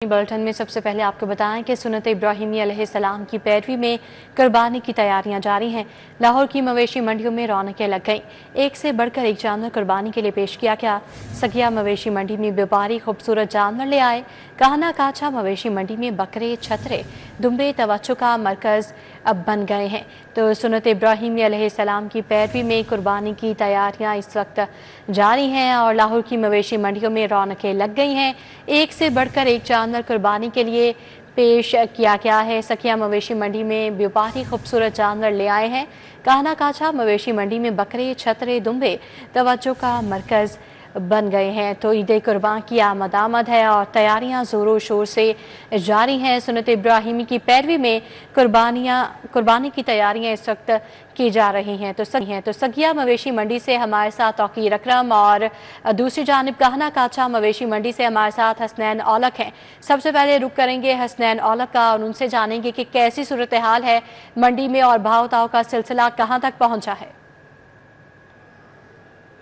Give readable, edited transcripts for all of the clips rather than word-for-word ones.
Bulletin में सबसे पहले आपको बताएं कि सुन्नत इब्राहिमी अलैहिस्सलाम की पैरवी में कुर्बानी की तैयारियां जारी हैं। लाहौर की मवेशी मंडियों में रौनकें लग गईं। एक से बढ़कर एक जानवर कुर्बानी के लिए पेश किया गया। सगिया मवेशी मंडी में व्यापारी खूबसूरत जानवर ले आए। कहना काछा मवेशी मंडी में बकरे, छतरे, दुम्बे तवज्जो का मरकज अब बन गए हैं। तो सुन्नत इब्राहिमी अलैहिस्सलाम की पैरवी में कुर्बानी की तैयारियां इस वक्त जारी हैं और लाहौर की मवेशी मंडियों में रौनकें लग गई हैं। एक से बढ़कर एक जानवर कुर्बानी के लिए पेश किया गया है। सकिया मवेशी मंडी में व्यापारी खूबसूरत जानवर ले आए हैं। कहना काछा मवेशी मंडी में बकरे, छतरे, दुम्बे तवज्जो का मरकज बन गए हैं। तो ईद कुर्बान की आमद है और तैयारियां जोरों शोर से जारी हैं। सुन्नत इब्राहिमी की पैरवी में कुर्बानी की तैयारियां इस वक्त की जा रही हैं। तो सगिया मवेशी मंडी से हमारे साथ तौकीर अकरम और दूसरी जानिब कहना काछा मवेशी मंडी से हमारे साथ हसनैन औलख हैं। सबसे पहले रुक करेंगे हसनैन औलख का और उनसे जानेंगे कि कैसी सूरत हाल है मंडी में और भाव ताव का सिलसिला कहाँ तक पहुँचा है।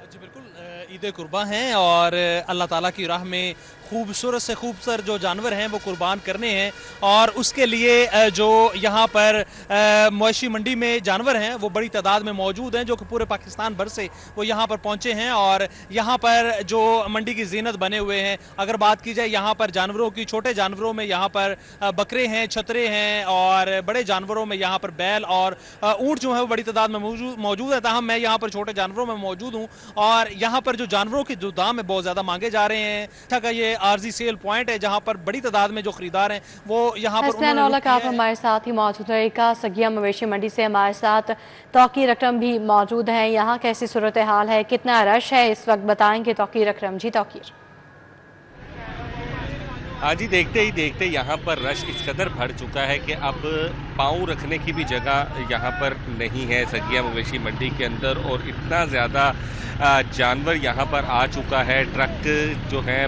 जी बिल्कुल, ईद कुर्बान है और अल्लाह ताला की राह में खूबसूरत से खूबसूरत जो जानवर हैं वो कुर्बान करने हैं और उसके लिए जो यहाँ पर मवेशी मंडी में जानवर हैं वो बड़ी तादाद में मौजूद हैं, जो कि पूरे पाकिस्तान भर से वो यहाँ पर पहुँचे हैं। और यहाँ पर जो मंडी की जीनत बने हुए हैं, अगर बात की जाए यहाँ पर जानवरों की, छोटे जानवरों में यहाँ पर बकरे हैं, छतरे हैं और बड़े जानवरों में यहाँ पर बैल और ऊँट जो है वो बड़ी तादाद में मौजूद है। ताहम मैं यहाँ पर छोटे जानवरों में मौजूद हूँ और यहाँ पर जो जानवरों के जो दाम है बहुत ज़्यादा मांगे जा रहे हैं। अच्छा का ये आरजी सेल पॉइंट है जहां पर बड़ी तादाद में जो खरीदार हैं वो यहां पर आप हमारे साथ ही मौजूद है। का सगिया मवेशी मंडी से हमारे साथ तौकीर अकरम भी मौजूद हैं। यहाँ कैसी सूरत हाल है, कितना रश है इस वक्त, बताएंगे तौकीर अकरम जी। तौकीर हाँ जी, देखते ही देखते यहाँ पर रश इस कदर बढ़ चुका है कि अब पाँव रखने की भी जगह यहाँ पर नहीं है सगिया मवेशी मंडी के अंदर। और इतना ज़्यादा जानवर यहाँ पर आ चुका है, ट्रक जो है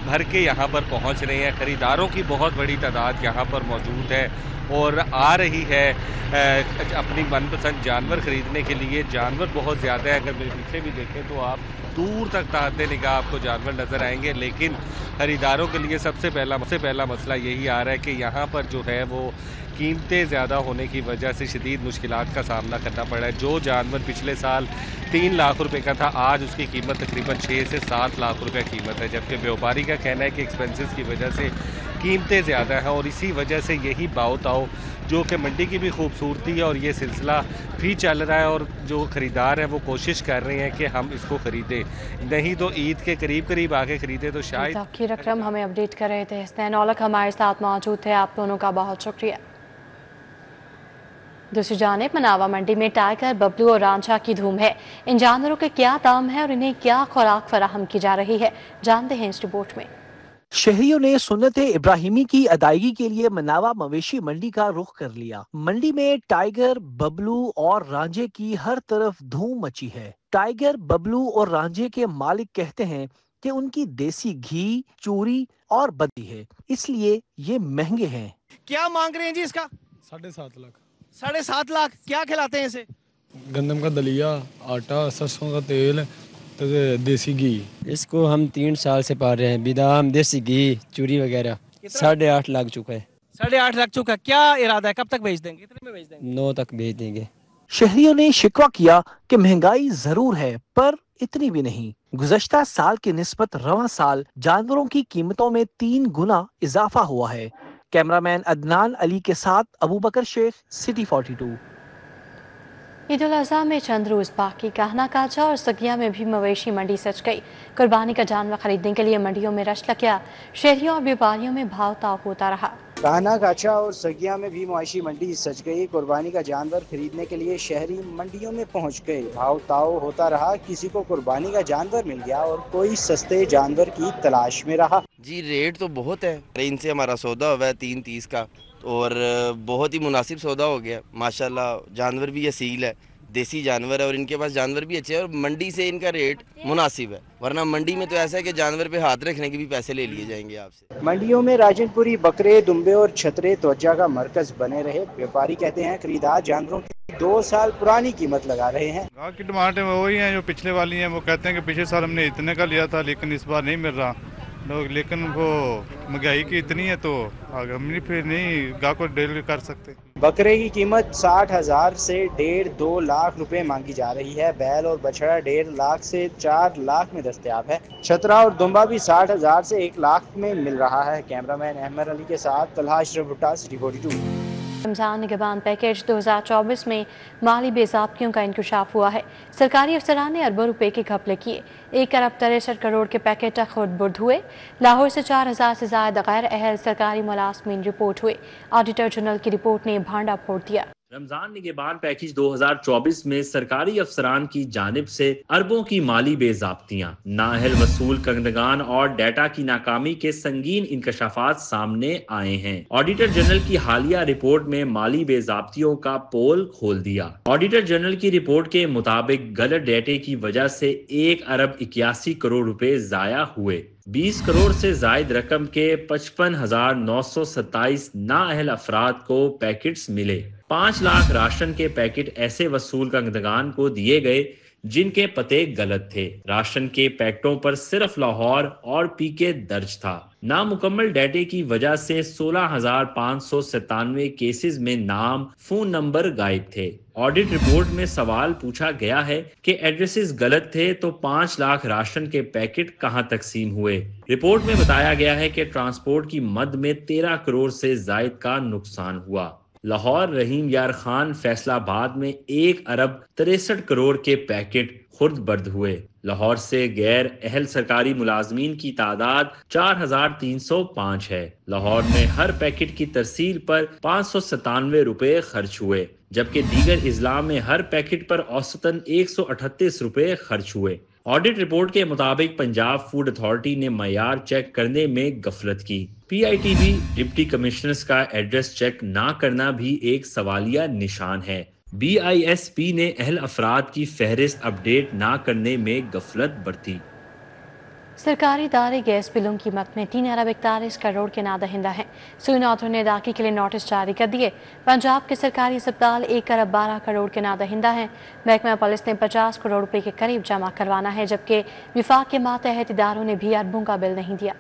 भर के यहाँ पर पहुँच रहे हैं। ख़रीदारों की बहुत बड़ी तादाद यहाँ पर मौजूद है और आ रही है अपनी मनपसंद जानवर ख़रीदने के लिए। जानवर बहुत ज़्यादा है, अगर मेरे पीछे भी देखें तो आप दूर तक ताकते निगाह आपको जानवर नज़र आएंगे। लेकिन ख़रीदारों के लिए सबसे पहला मसला यही आ रहा है कि यहाँ पर जो है वो कीमतें ज़्यादा होने की वजह से शदीद मुश्किलात का सामना करना पड़ा है। जो जानवर पिछले साल 3 लाख रुपए का था, आज उसकी कीमत तकरीबन 6 से 7 लाख रुपए कीमत है। जबकि व्यापारी का कहना है कि एक्सपेंसेस की वजह से कीमतें ज़्यादा हैं और इसी वजह से यही भाव ताव जो कि मंडी की भी खूबसूरती है और ये सिलसिला भी चल रहा है और जो ख़रीदार हैं वो कोशिश कर रहे हैं कि हम इसको ख़रीदें, नहीं तो ईद के करीब आके ख़रीदे तो शायद। तौकीर अकरम हमें अपडेट कर रहे थे। हसनैन औलख हमारे साथ मौजूद थे, आप दोनों का बहुत शुक्रिया। दूसरी जानिब मनावा मंडी में टाइगर, बबलू और रांझा की धूम है। इन जानवरों के क्या दाम है और इन्हें क्या खुराक फराहम की जा रही है, जानते हैं इस रिपोर्ट में। शहरियों ने सुन्नत इब्राहिमी की अदायगी के लिए मनावा मवेशी मंडी का रुख कर लिया। मंडी में टाइगर, बबलू और रांझे की हर तरफ धूम मची है। टाइगर, बबलू और रांझे के मालिक कहते हैं कि उनकी देसी घी, चूरी और बदी है, इसलिए ये महंगे हैं। क्या मांग रहे हैं जी इसका? 7.5 लाख। 7.5 लाख। क्या खिलाते हैं इसे? गंदम का दलिया, आटा, सरसों का तेल, देसी घी। इसको हम 3 साल से पाल रहे हैं। बादाम, देसी घी, चूरी वगैरह। 8.5 लाख चुका है। 8.5 लाख चुका। क्या इरादा है, कब तक बेच देंगे, कितने में बेच देंगे? 9 तक बेच देंगे। शहरियों ने शिकवा किया कि महंगाई जरूर है पर इतनी भी नहीं। गुज़श्ता साल की निस्बत रवां साल जानवरों की कीमतों में 3 गुना इजाफा हुआ है। कैमरामैन अदनान अली के साथ अबू बकर शेख, सिटी 42। ईद उल अज़हा में चंद रोज बाकी। कहना काछा और सगिया में भी मवेशी मंडी सज गई। कुर्बानी का जानवर खरीदने के लिए मंडियों में रश लग गया। शहरियों और व्यापारियों में भाव ताव होता रहा। कहना काछा और सगिया में भी मवेशी मंडी सज गई। कुर्बानी का जानवर खरीदने के लिए शहरी मंडियों में पहुंच गए। भाव ताव होता रहा। किसी को कुर्बानी का जानवर मिल गया और कोई सस्ते जानवर की तलाश में रहा। जी रेट तो बहुत है। इनसे हमारा सौदा हुआ है 3.30 का और बहुत ही मुनासिब सौदा हो गया माशाल्लाह। जानवर भी असील है, देसी जानवर है और इनके पास जानवर भी अच्छे हैं और मंडी से इनका रेट मुनासिब है। वरना मंडी में तो ऐसा है कि जानवर पे हाथ रखने के भी पैसे ले लिए जाएंगे आपसे। मंडियों में राजनपुरी बकरे, दुम्बे और छतरे त्वचा का मरकज बने रहे। व्यापारी कहते हैं खरीदार जानवरों की 2 साल पुरानी कीमत लगा रहे हैं। गाँव की डिमांड वही है जो पिछले वाली है। वो कहते हैं कि पिछले साल हमने इतने का लिया था लेकिन इस बार नहीं मिल रहा, लोग, लेकिन वो महंगाई की इतनी है तो हम नहीं फिर नहीं गाँव को डील कर सकते। बकरे की कीमत 60,000 से 1.5-2 लाख रुपए मांगी जा रही है। बैल और बछड़ा 1.5 लाख से 4 लाख में दस्तयाब है। छतरा और दुम्बा भी 60,000 से 1 लाख में मिल रहा है। कैमरामैन अहमद अली के साथ तलहा अशरफ भुट्टा, सिटी 42। रमजान निगहबान पैकेज 2024 में माली बेज़ाब्तियों का इंकशाफ हुआ है। सरकारी अफसरान ने अरबों रुपए के घपले किए। 1 अरब 63 करोड़ के पैकेट खुर्द बुर्द हुए। लाहौर से 4,000 से ज्यादा गैर अहल सरकारी मुलाजमीन रिपोर्ट हुए। ऑडिटर जनरल की रिपोर्ट ने भांडा फोड़ दिया। रमजान निगहबान पैकेज 2024 में सरकारी अफसरान की जानिब से अरबों की माली बेज़ाब्तियां, नाअहल वसूल कंदगान और डाटा की नाकामी के संगीन इंकशाफात सामने आए हैं। ऑडिटर जनरल की हालिया रिपोर्ट में माली बेज़ाब्तियों का पोल खोल दिया। ऑडिटर जनरल की रिपोर्ट के मुताबिक गलत डेटे की वजह से 1 अरब 81 करोड़ रुपए जाया हुए। 20 करोड़ से जायद रकम के 55,927 नाअहल अफराद को पैकेट्स मिले। 5 लाख राशन के पैकेट ऐसे वसूल कंदगान को दिए गए जिनके पते गलत थे। राशन के पैकेटों पर सिर्फ लाहौर और पीके दर्ज था। नामुकम्मल डेटे की वजह से 16,597 केसेस में नाम, फोन नंबर गायब थे। ऑडिट रिपोर्ट में सवाल पूछा गया है कि एड्रेसेस गलत थे तो 5 लाख राशन के पैकेट कहां तकसीम हुए। रिपोर्ट में बताया गया है कि ट्रांसपोर्ट की मद में 13 करोड़ से जायद का नुकसान हुआ। लाहौर, रहीम यार खान, फैसलाबाद में 1 अरब 63 करोड़ के पैकेट खुर्द बर्द हुए। लाहौर से गैर अहल सरकारी मुलाजमीन की तादाद 4,305 है। लाहौर में हर पैकेट की तरसील पर 597 रुपए खर्च हुए, जबकि दीगर इजला में हर पैकेट पर औसतन 138 रुपए खर्च हुए। ऑडिट रिपोर्ट के मुताबिक पंजाब फूड अथॉरिटी ने मयार चेक करने में गफलत की। PITB डिप्टी कमिश्नर्स का एड्रेस चेक ना करना भी एक सवालिया निशान है। BISP ने अहल अफराद की फहरिस्त अपडेट ना करने में गफलत बरती। सरकारी इदारे गैस बिलों की कीमत में 3 अरब 41 करोड़ के नादहिंदा हैं। सुई नौतों ने अदायगी के लिए नोटिस जारी कर दिए। पंजाब के सरकारी अस्पताल 1 अरब 12 करोड़ के नादहिंदा हैं। महकमा पुलिस ने 50 करोड़ रुपए के करीब जमा करवाना है, जबकि विफाक के मातहत इदारों ने भी अरबों का बिल नहीं दिया।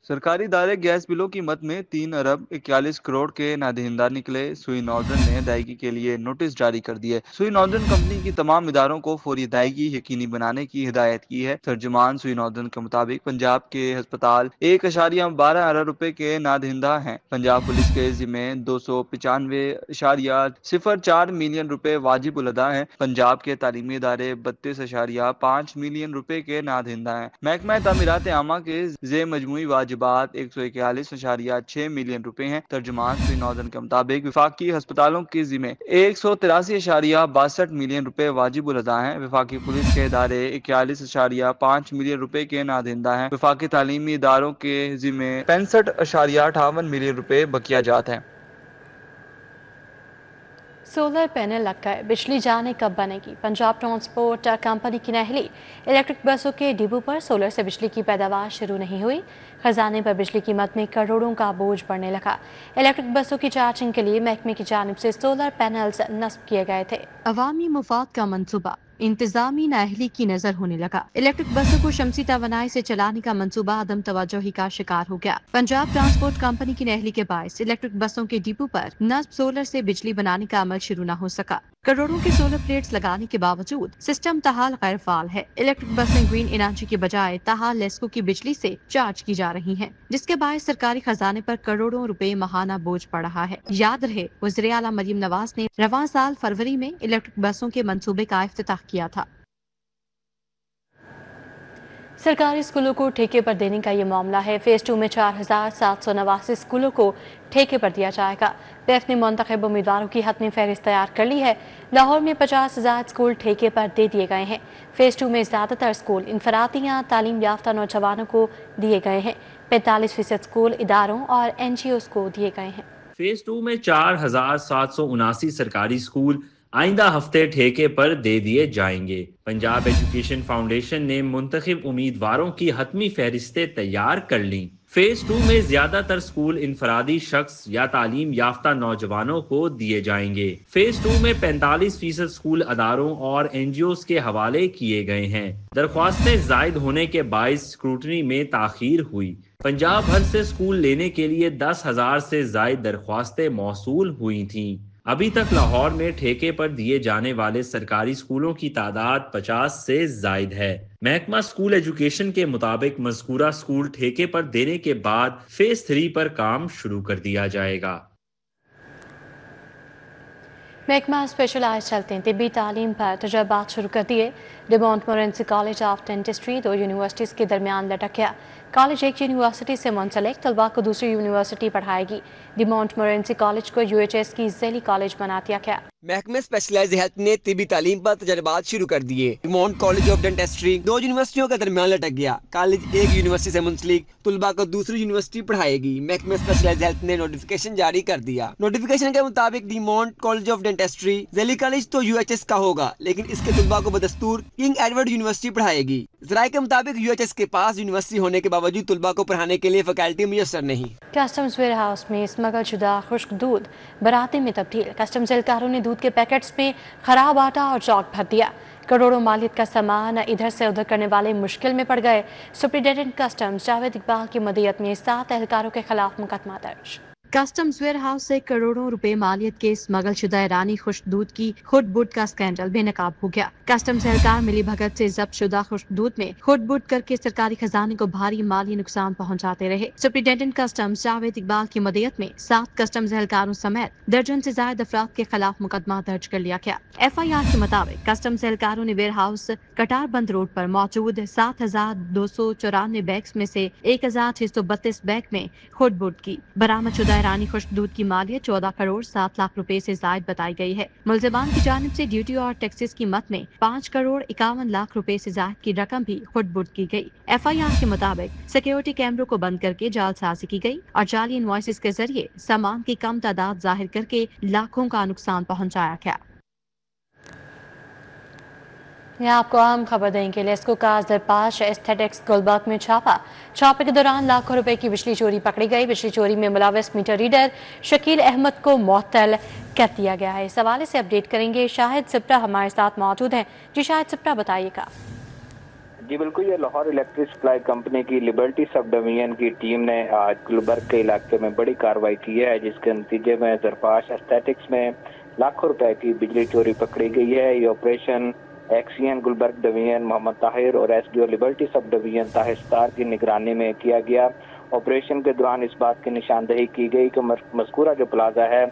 सरकारी इदारे गैस बिलों की मद में 3 अरब 41 करोड़ के नादहिंदा निकले। सुई नॉर्दर्न ने अदायगी के लिए नोटिस जारी कर दिए। सुई नॉर्दर्न कंपनी की तमाम इदारों को फौरी अदायगी यकीनी बनाने की हिदायत की है। तर्जुमान सुई नॉर्दर्न के मुताबिक पंजाब के अस्पताल 1.12 अरब रुपए के नादहिंदा हैं। पंजाब पुलिस के जिम्मे 295.04 मिलियन रुपए वाजिब उल अदा है। पंजाब के तालीमी इदारे 32.5 मिलियन रुपए के नादहिंदा है। महकमा तामीरात आमा के जे मजमूई वाजिब 141.6 मिलियन रुपए हैं। तर्जुमान सुई नॉर्दर्न के मुताबिक विफाकी अस्पतालों के जिम्मे 183.62 मिलियन रुपए वाजिब उल अदा हैं। विफाकी पुलिस के इदारे 41.5 मिलियन रुपए के नादहिंदा हैं। विफाकी तालीमी इदारों के जिम्मे 65.58 मिलियन रुपए बकिया जात हैं। सोलर पैनल लग गए, बिजली जाने कब बनेगी। पंजाब ट्रांसपोर्ट कंपनी की नहली इलेक्ट्रिक बसों के डिब्बों पर सोलर से बिजली की पैदावार शुरू नहीं हुई। खजाने पर बिजली कीमत में करोड़ों का बोझ बढ़ने लगा। इलेक्ट्रिक बसों की चार्जिंग के लिए महकमे की जानिब से सोलर पैनल्स नस्ब किए गए थे। अवामी मुफाद का मंसूबा इंतजामी नाअहली की नजर होने लगा। इलेक्ट्रिक बसों को शमसी तवानाई से चलाने का मंसूबा अदम तवज्जोही का शिकार हो गया। पंजाब ट्रांसपोर्ट कंपनी की नहली के बायस इलेक्ट्रिक बसों के डिपो पर नस्ब सोलर से बिजली बनाने का अमल शुरू न हो सका। करोड़ों के सोलर प्लेट्स लगाने के बावजूद सिस्टम ताहाल गैर फाल है। इलेक्ट्रिक बसें ग्रीन एनर्जी के बजाय ताहाल लेस्को की बिजली से चार्ज की जा रही हैं, जिसके बायस सरकारी खजाने पर करोड़ों रुपए माहाना बोझ पड़ रहा है। याद रहे, वज़ीर आला मरियम नवाज ने रवां साल फरवरी में इलेक्ट्रिक बसों के मंसूबे का इफ्तिताह किया था। सरकारी स्कूलों को ठेके पर देने का ये मामला है। फेज 2 में 4,789 स्कूलों को ठेके पर दिया जाएगा। पैफ ने मुंतखब उम्मीदवारों की हतमी फहरिस्त तैयार कर ली है। लाहौर में 50,000 स्कूल ठेके पर दे दिए गए हैं। फेज 2 में ज्यादातर स्कूल इनफरादी या तालीम याफ्ता नौजवानों को दिए गए हैं। 45% स्कूल इदारों और NGOs को दिए गए हैं। फेज 2 में 4,779 सरकारी स्कूल आइंदा हफ्ते ठेके पर दे दिए जाएंगे। पंजाब एजुकेशन फाउंडेशन ने मुंतखब उम्मीदवारों की हतमी फहरिस्तें तैयार कर ली। फेज 2 में ज्यादातर स्कूल इनफरादी शख्स या तालीम याफ्ता नौजवानों को दिए जाएंगे। फेज 2 में 45% स्कूल अदारों और NGOs के हवाले किए गए हैं। दरख्वास्तें जायद होने के बाइस स्क्रूटनी में ताखीर हुई। पंजाब भर से स्कूल लेने के लिए 10,000 से जायद दरख्वास्तें मौसूल हुई थीं। अभी तक लाहौर में ठेके पर दिए जाने वाले सरकारी स्कूलों की तादाद 50 से जायद है। महकमा स्कूल एजुकेशन के मुताबिक मज़कूरा स्कूल ठेके पर देने के बाद फेज 3 पर काम शुरू कर दिया जाएगा। महकमा स्पेशलाइज्ड हेल्थ तिब्बी तालीम पर तजर्बात शुरू कर दिए। डिमोंट मोरेंसी कॉलेज ऑफ डेंटिस्ट्री 2 यूनिवर्सिटीज़ के दरमियान लटक गया। कॉलेज एक यूनिवर्सिटी से मुंसलिक तलबा को दूसरी यूनिवर्सिटी पढ़ाएगी। डिमोंट मोरेंसी कॉलेज को UHS की ज़ैली कॉलेज बना दिया गया। महकमे स्पेशलाइज्ड हेल्थ ने तिब्बी तालीम पर तजर्बात शुरू कर दिए। डिमोंट कॉलेज ऑफ डेंटिस्ट्री 2 यूनिवर्सिटियों के दरमियान लटक गया। कॉलेज एक यूनिवर्सिटी से मुंसलिक तलबा को दूसरी यूनिवर्सिटी पढ़ाएगी। महकमे स्पेशलाइज्ड हेल्थ ने नोटिफिकेशन जारी कर दिया। नोटिफिकेशन के मुताबिक डिमोंट कॉलेज ऑफ डेंटिस्ट्री ज़ैली कॉलेज तो UHS का होगा, लेकिन इसके तलबा को बदस्तूर किंग एडवर्ड यूनिवर्सिटी पढ़ाएगी। ज़राए के मुताबिक UHS के पास यूनिवर्सिटी होने के बावजूद तलबा को पढ़ाने के लिए फैकल्टी मुयसर नहीं। कस्टम्स वेयर हाउस में स्मगल शुदा खुश्क दूध बराते में तब्दील। कस्टम्स एहलकारों ने दूध के पैकेट्स में खराब आटा और चौक भर दिया। करोड़ों मालियत का सामान इधर से उधर करने वाले मुश्किल में पड़ गए। सुप्रिंटेंडेंट कस्टम्स जावेद इकबाल की मदीयत में 7 एहलकारों के खिलाफ मुकदमा दर्ज। कस्टम्स वेयर हाउस से करोड़ों रुपए मालियत के स्मगल शुदा ईरानी खुश्क दूध की खुद बुट का स्कैंडल बेनकाब हो गया। कस्टम्स एहलकार मिली भगत से जब्त शुदा खुश्क दूध में खुद बुट करके सरकारी खजाने को भारी माली नुकसान पहुंचाते रहे। सुप्रिंटेंडेंट कस्टम्स जावेद इकबाल की मदीयत में 7 कस्टम्स एहलकारों समेत दर्जन से ज्यादा अफराद के खिलाफ मुकदमा दर्ज कर लिया गया। FIR के मुताबिक कस्टम्स एहलकारों ने वेयर हाउस कटार बंद रोड पर मौजूद 7,294 बैग्स में से 1,632 बैग में खुद बुट की बरामद शुदा ईरानी खुश्क दूध की मालियत 14 करोड़ 7 लाख रुपए से जायद बताई गई है। मुलजिमान की जानिब से ड्यूटी और टैक्सेस की मद में 5 करोड़ 51 लाख रुपए से जायद की रकम भी खुद बुट की गई। FIR के मुताबिक सिक्योरिटी कैमरों को बंद करके जालसाजी की गई और जाली इनवॉइसेस के जरिए सामान की कम तादाद जाहिर करके लाखों का नुकसान पहुंचाया गया। यहाँ आपको अहम खबर देंगे। लेस्को का दरपाश एस्थेटिक्स गुलबर्ग में छापे के दौरान लाखों रुपए की बिजली चोरी पकड़ी गई। बिजली चोरी में मुलविस मीटर रीडर शकील अहमद को मुअत्तल कर दिया गया है। इस हवाले से अपडेट करेंगे शाहिद सिप्रा हमारे साथ मौजूद हैं। जी शाहिद सिप्रा, बताइएगा। जी बिल्कुल, ये लाहौर इलेक्ट्रिक सप्लाई कंपनी की लिबर्टी सब डिवीजन की टीम ने आज गुलबर्ग के इलाके में बड़ी कार्रवाई की है, जिसके नतीजे में दरपाश एस्थेटिक्स में लाखों रुपए की बिजली चोरी पकड़ी गई है। ये operation XEN Gulberg division Mohammad Tahir और SDO Liberty sub division Tahir स्टार की निगरानी में किया गया। ऑपरेशन के दौरान इस बात की निशानदेही की गई कि मज़कूरा जो प्लाजा है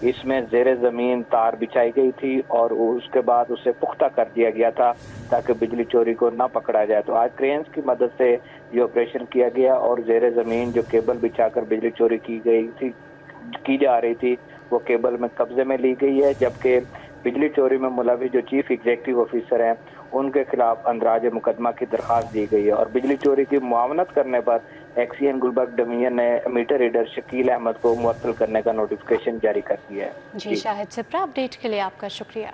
इसमें ज़ेरे ज़मीन तार बिछाई गई थी और उसके बाद उसे पुख्ता कर दिया गया था ताकि बिजली चोरी को ना पकड़ा जाए। तो आज क्रेन्स की मदद से ये ऑपरेशन किया गया और ज़ेरे ज़मीन जो केबल बिछाकर बिजली चोरी की जा रही थी वो केबल में कब्जे में ली गई है, जबकि बिजली चोरी में मुलविस जो चीफ एग्जीक्यूटिव ऑफिसर हैं उनके खिलाफ अंदराज मुकदमा की दरखास्त दी गई है। और बिजली चोरी की मुआवनत करने पर एक्सीएन गुलबर्ग डिवीजन ने मीटर रीडर शकील अहमद को मुअत्तल करने का नोटिफिकेशन जारी कर दिया है। जी शाहिद सिप्रा, अपडेट के लिए आपका शुक्रिया।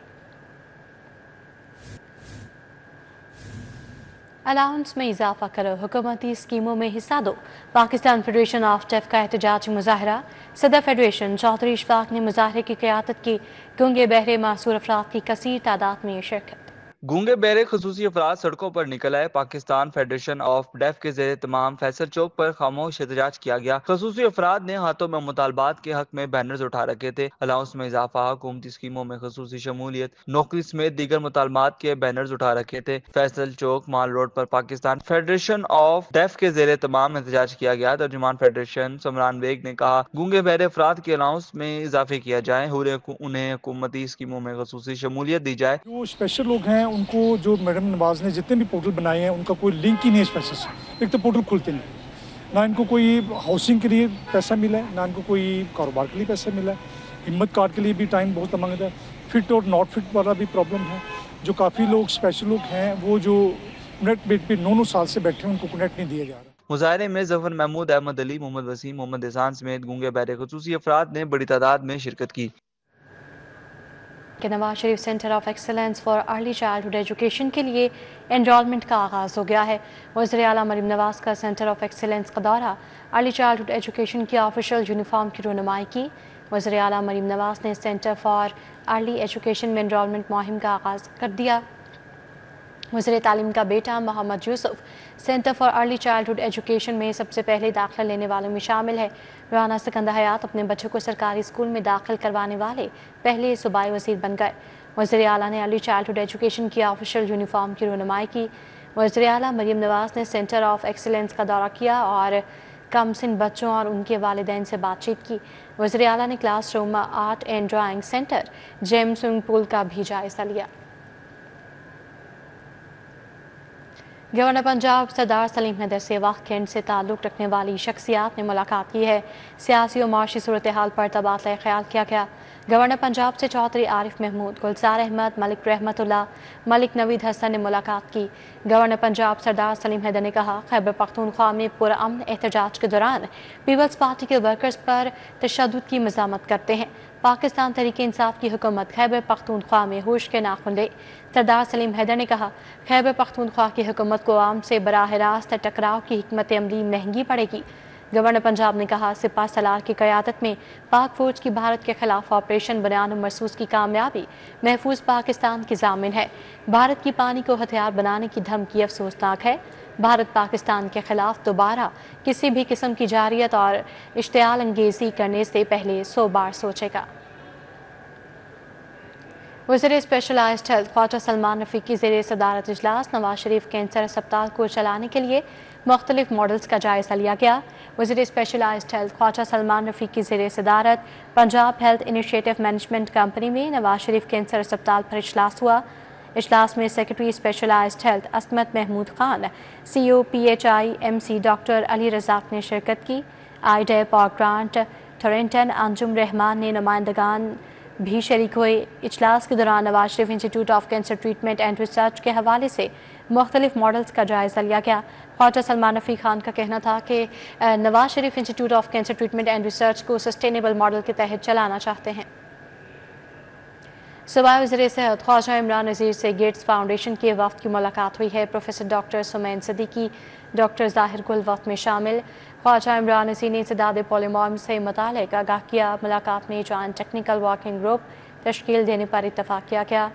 अलाउंस में इजाफा करो, हुकूमती स्कीमों में हिस्सा दो। पाकिस्तान फेडरेशन ऑफ डेफ का एहतजाजी मुजाहरा। सदर फेडरेशन चौधरी इशफाक ने मुजाहरे की क़यादत की। गूंगे बहरे मासूर अफराद की कसीर तादाद में शिरकत। गूंगे बहरे खसूसी अफराद सड़कों पर निकल आए। पाकिस्तान फेडरेशन ऑफ डेफ के ज़ेरे तमाम फैसल चौक पर खामोश एहतजाज किया गया। खसूसी अफराद ने हाथों में मुतालबात के हक में बैनर्स उठा रखे थे। अलाउंस में इजाफा, हुकूमती स्कीमों में खसूसी शमूलियत, नौकरी समेत दीगर मुतालबात के बैनर्स उठा रखे थे। फैसल चौक माल रोड पर पाकिस्तान फेडरेशन ऑफ डेफ के ज़ेरे तमाम एहतजाज किया गया। तर्जुमान फेडरेशन समरान बेग ने कहा, गूंगे बहरे अफराद के अलाउंस में इजाफे किया जाए, उन्हें हुकूमती स्कीमों में खसूसी शमूलियत दी जाए। जो स्पेशल लोग हैं उनको, जो मैडम नवाज ने जितने भी पोर्टल बनाए हैं उनका कोई लिंक ही नहीं है इस पैसे से। एक तो पोर्टल खुलते नहीं, ना इनको कोई हाउसिंग के लिए पैसा मिला है, ना इनको कोई कारोबार के लिए पैसा मिला है। हिम्मत कार्ड के लिए भी टाइम बहुत मांगता है। फिट और नॉट फिट वाला भी प्रॉब्लम है। जो काफ़ी लोग स्पेशल लोग हैं वो जो नेट बेट पे 9 साल से बैठे हैं उनको नेट नहीं दिया जा रहा। मुजाहरे में जफर महमूद, अहमद अली, मोहम्मद वसीम, मोहम्मद एहसान समेत गूंगे बहरे खसूसी अफराद ने बड़ी तादाद में शिरकत की। کہ Nawaz Sharif centre of excellence for early childhood education کے لیے انرولمنٹ کا آغاز ہو گیا ہے۔ وزیر اعلیٰ مریم نواز کا سینٹر آف ایکسلنس کا دورہ، ارلی چائلڈہڈ ایجوکیشن کی آفیشیل یونیفارم کی رونمائی کی۔ وزیر اعلیٰ مریم نواز نے سینٹر فار ارلی ایجوکیشن میں انرولمنٹ مہم کا آغاز کر دیا۔ وزیر تعلیم کا بیٹا Muhammad Yousuf centre for early childhood education میں سب سے پہلے داخلہ لینے والوں میں شامل ہے۔ رانا سکندر حیات اپنے بچوں کو سرکاری اسکول میں داخل کروانے والے پہلے صوبائی وزیر بن گئے۔ وزیر اعلیٰ نے ارلی چائلڈہڈ ایجوکیشن کی آفیشیل یونیفارم کی رونمائی کی۔ وزیر اعلیٰ مریم نواز نے سینٹر آف ایکسلنس کا دورہ کیا اور کم سن بچوں اور ان کے والدین سے بات چیت کی۔ وزیر اعلیٰ نے class room, art and drawing centre, gym, swimming pool کا بھی جائزہ لیا۔ گورنر پنجاب سردار سلیم حیدر سے وقت کینٹ سے تعلق رکھنے والی شخصیات نے ملاقات کی ہے۔ سیاسی و معاشی صورتحال پر تبادلہ خیال کیا گیا۔ گورنر پنجاب سے چودھری عارف محمود، گلزار احمد، ملک رحمت اللہ، ملک نوید حسن نے ملاقات کی۔ گورنر پنجاب سردار سلیم حیدر نے کہا، خیبر پختونخوا میں پرامن احتجاج کے دوران پیپلز پارٹی کے ورکرز پر تشدد کی مذمت کرتے ہیں۔ پاکستان تحریک انصاف کی حکومت خیبر پختونخوا میں ہوش کے ناخن لے۔ سردار سلیم حیدر نے کہا، خیبر پختونخوا کی حکومت کو عوام سے براہ راست ٹکراؤ کی حکمت عملی مہنگی پڑے گی۔ گورنر پنجاب نے کہا، سپاہ سالار کی قیادت میں پاک فوج کی بھارت کے خلاف آپریشن بنیان مرصوص کی کامیابی محفوظ پاکستان کی ضامن ہے۔ بھارت کی پانی کو ہتھیار بنانے کی دھمکی افسوسناک ہے۔ بھارت پاکستان کے خلاف دوبارہ کسی بھی قسم کی جارحیت اور اشتعال انگیزی کرنے سے پہلے 100 بار سوچے گا۔ وزیر اسپیشلائزڈ ہیلتھ خواجہ سلمان رفیق کی زیر صدارت اجلاس نواز شریف کینسر اسپتال کو چلانے کے لیے مختلف ماڈلز کا جائزہ لیا گیا۔ وزیر اسپیشلائزڈ ہیلتھ خواجہ سلمان رفیق کی زیر صدارت Punjab health initiative management company میں نواز شریف کینسر اسپتال پر اجلاس ہوا۔ اجلاس میں secretary specialised health Ismat Mahmood Khan, C O P H I M C doctor Ali Razzaq نے شرکت کی۔ آئی ڈیپ اور گرانٹ تھورنٹن انجم رحمان نے نمائندگان بھی شریک ہوئے۔ اجلاس کے دوران Nawaz Sharif institute of cancer treatment and research کے حوالے سے مختلف ماڈلز کا جائزہ لیا گیا۔ خواجہ سلمان رفیق خان کا کہنا تھا کہ Nawaz Sharif institute of cancer treatment and research کو سسٹینیبل ماڈل کے تحت چلانا چاہتے ہیں۔ صوبائی وزیر صحت خواجہ عمران نذیر سے گیٹس فاؤنڈیشن کے وفد کی ملاقات ہوئی ہے۔ Professor doctor Sameen Siddiqui, doctor Zahir Gul وفد میں شامل۔ خواجہ عمران نذیر نے انسداد پولیو سے متعلق آگاہ کیا۔ ملاقات میں جوائنٹ ٹیکنیکل ورکنگ گروپ تشکیل دینے پر اتفاق کیا گیا۔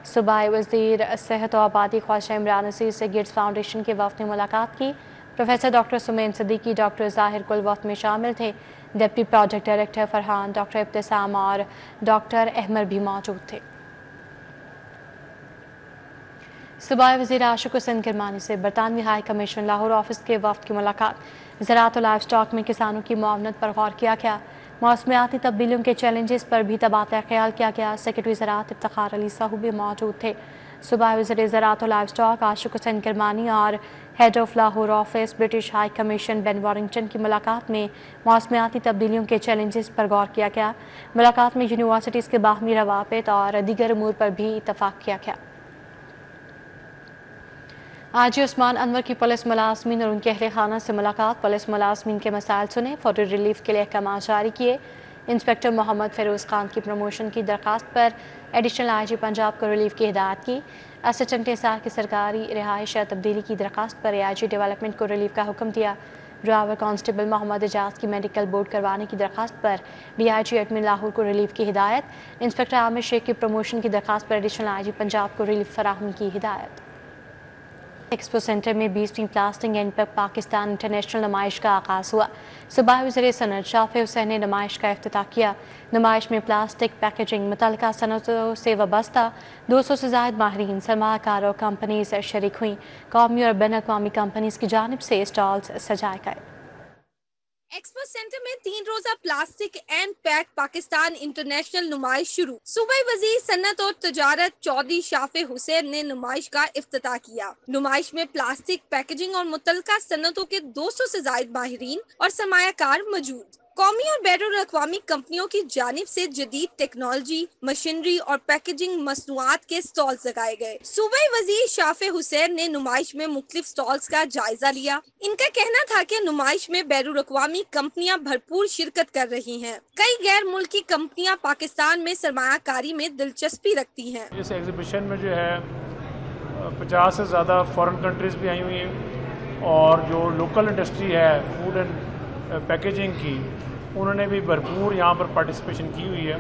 صوبائی وزیر صحت و آبادی خواجہ عمران نذیر سے گیٹس فاؤنڈیشن کے وفد نے ملاقات کی۔ Professor doctor Sameen Siddiqui, doctor Zahir Gul وفد میں شامل تھے۔ Deputy project director Farhan, doctor Ibtisam اور ڈاکٹر احمر بھی موجود تھے۔ صوبائی وزیر عاشق حسین کرمانی سے برطانوی ہائی کمیشن لاہور آفس کے وفد کی ملاقات۔ زراعت و لائف سٹاک میں کسانوں کی معاونت پر غور کیا گیا۔ موسمیاتی تبدیلیوں کے چیلنجز پر بھی تبادلہ خیال کیا گیا۔ سیکرٹری زراعت افتخار علی ساہو بھی موجود تھے۔ صوبائی وزیر زراعت و لائف سٹاک عاشق حسین کرمانی اور head of Lahore office British high commission Ben Warrington کی ملاقات میں موسمیاتی تبدیلیوں کے چیلنجز پر غور کیا گیا۔ ملاقات میں یونیورسٹیز کے باہمی روابط اور دیگر امور پر بھی اتفاق کیا گیا۔ حاجی عثمان انور کی پولیس ملازمین اور ان کے اہل خانہ سے ملاقات۔ پولیس ملازمین کے مسائل سنے، فوری ریلیف کے لیے احکامات جاری کیے۔ انسپکٹر محمد فیروز خان کی پروموشن کی درخواست پر ایڈیشنل آئی جی پنجاب کو ریلیف کی ہدایت کی۔ اسسٹنٹ انصار کی سرکاری رہائش تبدیلی کی درخواست پر اے آئی جی ڈیولپمنٹ کو ریلیف کا حکم دیا۔ ڈرائیور کانسٹیبل محمد اجاز کی میڈیکل بورڈ کروانے کی درخواست پر D I G admin Lahore کو ریلیف کی ہدایت۔ انسپکٹر عامر شیخ کی پروموشن کی درخواست پر ایڈیشنل آئی جی پنجاب کو ریلیف فراہم کی ہدایت۔ ایکسپو سینٹر میں 20ویں پلاسٹک اینڈ پاکستان انٹرنیشنل نمائش کا آغاز ہوا۔ صوبائی وزیر صنعت شافع حسین نے نمائش کا افتتاح کیا۔ نمائش میں پلاسٹک پیکیجنگ متعلقہ صنعتوں سے وابستہ 200 سے زائد ماہرین، سرمایہ کار اور کمپنیز شریک ہوئیں۔ قومی اور بین الاقوامی کمپنیز کی جانب سے اسٹالز سجائے گئے۔ ایکسپو سینٹر میں 3 روزہ plastic and pack Pakistan international نمائش شروع۔ صوبائی وزیر صنعت اور تجارت چودھری شافع حسین نے نمائش کا افتتاح کیا۔ نمائش میں پلاسٹک پیکیجنگ اور متعلقہ صنعتوں کے 200 سے زائد ماہرین اور سرمایہ کار موجود۔ कौमी और बैरून अक़वामी कंपनियों की जानिब से जदीद टेक्नोलॉजी, मशीनरी और पैकेजिंग मसनूआत के स्टॉल्स लगाए गए। सूबाई वज़ीर शाफे हुसैन ने नुमाइश में मुख्तलिफ स्टॉल्स का जायजा लिया। इनका कहना था कि नुमाइश में बैरून अक़वामी कंपनियां भरपूर शिरकत कर रही हैं। कई गैर मुल्की कंपनियां पाकिस्तान में सरमायाकारी में दिलचस्पी रखती हैं। इस एग्जीबिशन में जो है 50 से ज़्यादा फॉरेन कंट्रीज भी आई हुई हैं और जो लोकल इंडस्ट्री है फूड एंड पैकेजिंग की, उन्होंने भी भरपूर यहाँ पर पार्टिसिपेशन की हुई है।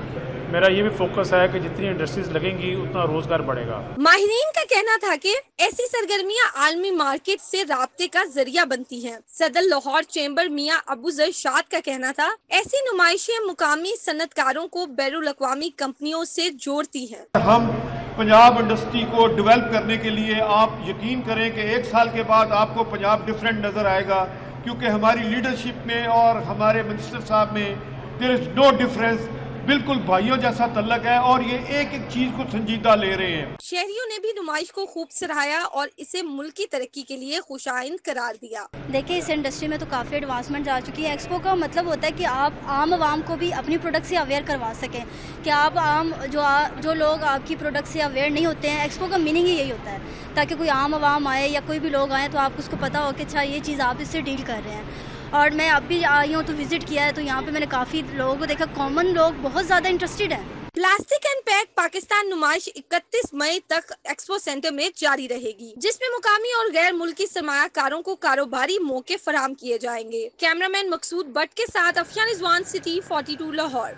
मेरा ये भी फोकस है कि जितनी इंडस्ट्रीज लगेंगी उतना रोजगार बढ़ेगा। माहिरीन का कहना था कि ऐसी सरगर्मियाँ आलमी मार्केट से राब्ते का जरिया बनती हैं। सदर लाहौर चेंबर मियाँ अबू जरशाद का कहना था, ऐसी नुमाइशें मुकामी सनतकारों को बैरून अक़वामी कंपनियों से जोड़ती हैं। हम पंजाब इंडस्ट्री को डेवलप करने के लिए आप यकीन करें कि 1 साल के बाद आपको पंजाब डिफरेंट नजर आएगा, क्योंकि हमारी लीडरशिप में और हमारे मिनिस्टर साहब में देयर इज नो डिफरेंस, बिल्कुल भाइयों जैसा तल्लक है और ये एक एक चीज को संजीदा ले रहे हैं। शहरियों ने भी नुमाइश को खूब सराहा और इसे मुल्क की तरक्की के लिए खुशाइंद करार दिया। देखिए, इस इंडस्ट्री में तो काफ़ी एडवांसमेंट आ चुकी है। एक्सपो का मतलब होता है कि आप आम आवाम को भी अपनी प्रोडक्ट से अवेयर करवा सकें, कि आप आम जो लोग आपकी प्रोडक्ट से अवेयर नहीं होते हैं, एक्सपो का मीनिंग ही यही होता है, ताकि कोई आम आवाम आए या कोई भी लोग आए तो आपको उसको पता हो कि अच्छा ये चीज़ आप इससे डील कर रहे हैं। और मैं अब भी आई हूँ तो विजिट किया है, तो यहाँ पे मैंने काफ़ी लोगों को देखा, कॉमन लोग बहुत ज़्यादा इंटरेस्टेड हैं। प्लास्टिक एंड पैक पाकिस्तान नुमाइश 31 मई तक एक्सपो सेंटर में जारी रहेगी, जिसमें मुकामी और गैर मुल्की सरमायाकारों को कारोबारी मौके फराहम किए जाएंगे। कैमरामैन मकसूद भट्ट के साथ अफिया रिजवान, सिटी 42 लाहौर।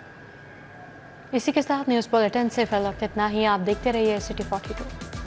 इसी के साथ न्यूज़ बुलेटिन से फिलहाल इतना ही। आप देखते रहिए सिटी 42।